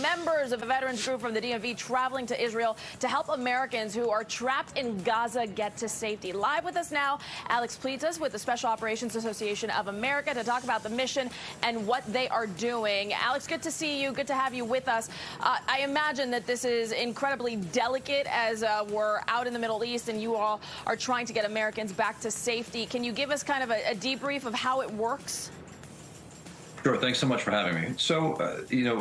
members of a veterans group from the DMV traveling to Israel to help Americans who are trapped in Gaza get to safety. Live with us now, Alex Plitas with the Special Operations Association of America to talk about the mission and what they are doing. Alex, good to see you. Good to have you with us. I imagine that this is incredibly delicate as we're out in the Middle East and you all are trying to get Americans back to safety. Can you give us kind of a debrief of how it works? Sure. Thanks so much for having me. So,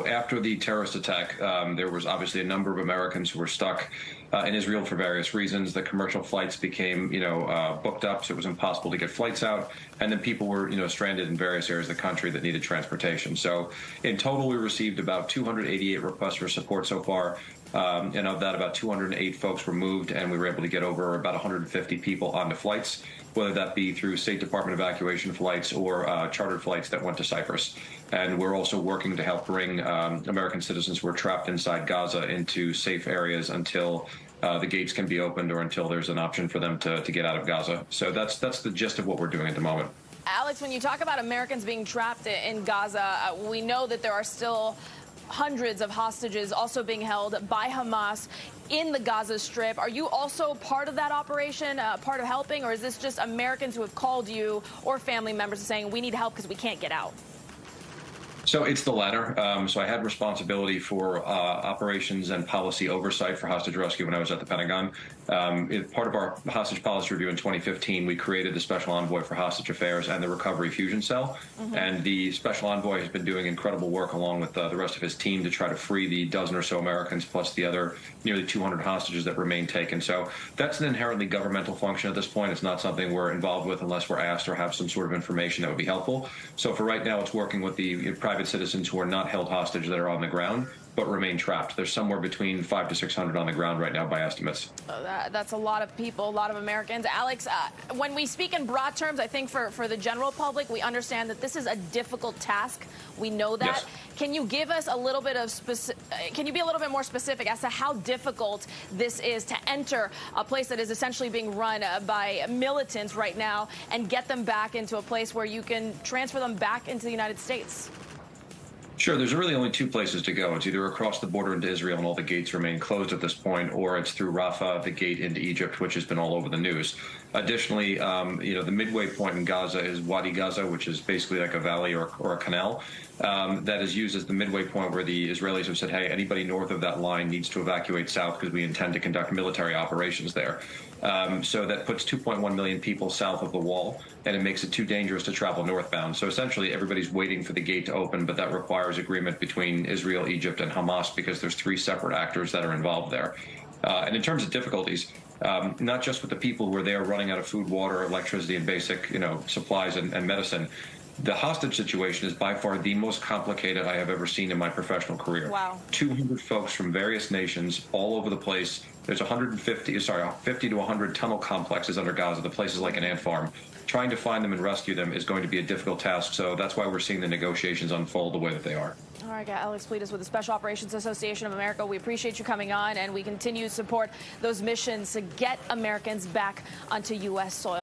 after the terrorist attack, there was obviously a number of Americans who were stuck in Israel for various reasons. The commercial flights became, booked up, so it was impossible to get flights out. And then people were, stranded in various areas of the country that needed transportation. So in total, we received about 288 requests for support so far. And of that, about 208 folks were moved, and we were able to get over about 150 people onto flights, whether that be through State Department evacuation flights or chartered flights that went to Cyprus. And we're also working to help bring American citizens who are trapped inside Gaza into safe areas until the gates can be opened or until there's an option for them to get out of Gaza. So that's the gist of what we're doing at the moment. Alex, when you talk about Americans being trapped in Gaza, we know that there are still hundreds of hostages also being held by Hamas in the Gaza Strip. Are you also part of that operation, part of helping, or is this just Americans who have called you or family members saying we need help because we can't get out? So it's the latter. So I had responsibility for operations and policy oversight for hostage rescue when I was at the Pentagon. Part of our hostage policy review in 2015, we created the Special Envoy for Hostage Affairs and the Recovery Fusion Cell. And the Special Envoy has been doing incredible work along with the rest of his team to try to free the dozen or so Americans plus the other nearly 200 hostages that remain taken. So that's an inherently governmental function at this point. It's not something we're involved with unless we're asked or have some sort of information that would be helpful. So for right now, it's working with the private citizens who are not held hostage that are on the ground but remain trapped. There's somewhere between 500 to 600 on the ground right now by estimates. That's a lot of people, a lot of Americans. Alex, when we speak in broad terms, I think for the general public, we understand that this is a difficult task. We know that. Yes. Can you give us a little bit of can you be a little bit more specific as to how difficult this is to enter a place that is essentially being run by militants right now and get them back into a place where you can transfer them back into the United States? Sure. There's really only two places to go. It's either across the border into Israel and all the gates remain closed at this point, or it's through Rafah, the gate into Egypt, which has been all over the news. Additionally, the midway point in Gaza is Wadi Gaza, which is basically like a valley or a canal that is used as the midway point where the Israelis have said, hey, anybody north of that line needs to evacuate south because we intend to conduct military operations there. So that puts 2.1 million people south of the wall, and it makes it too dangerous to travel northbound. So essentially, everybody's waiting for the gate to open, but that requires agreement between Israel, Egypt, and Hamas because there's three separate actors that are involved there. And in terms of difficulties, not just with the people who are there running out of food, water, electricity, and basic, supplies and medicine. The hostage situation is by far the most complicated I have ever seen in my professional career. Wow. 200 folks from various nations all over the place. There's 50 to 100 tunnel complexes under Gaza. The place is like an ant farm. Trying to find them and rescue them is going to be a difficult task. So that's why we're seeing the negotiations unfold the way that they are. All right, Alex Plitas with the Special Operations Association of America. We appreciate you coming on, and we continue to support those missions to get Americans back onto U.S. soil.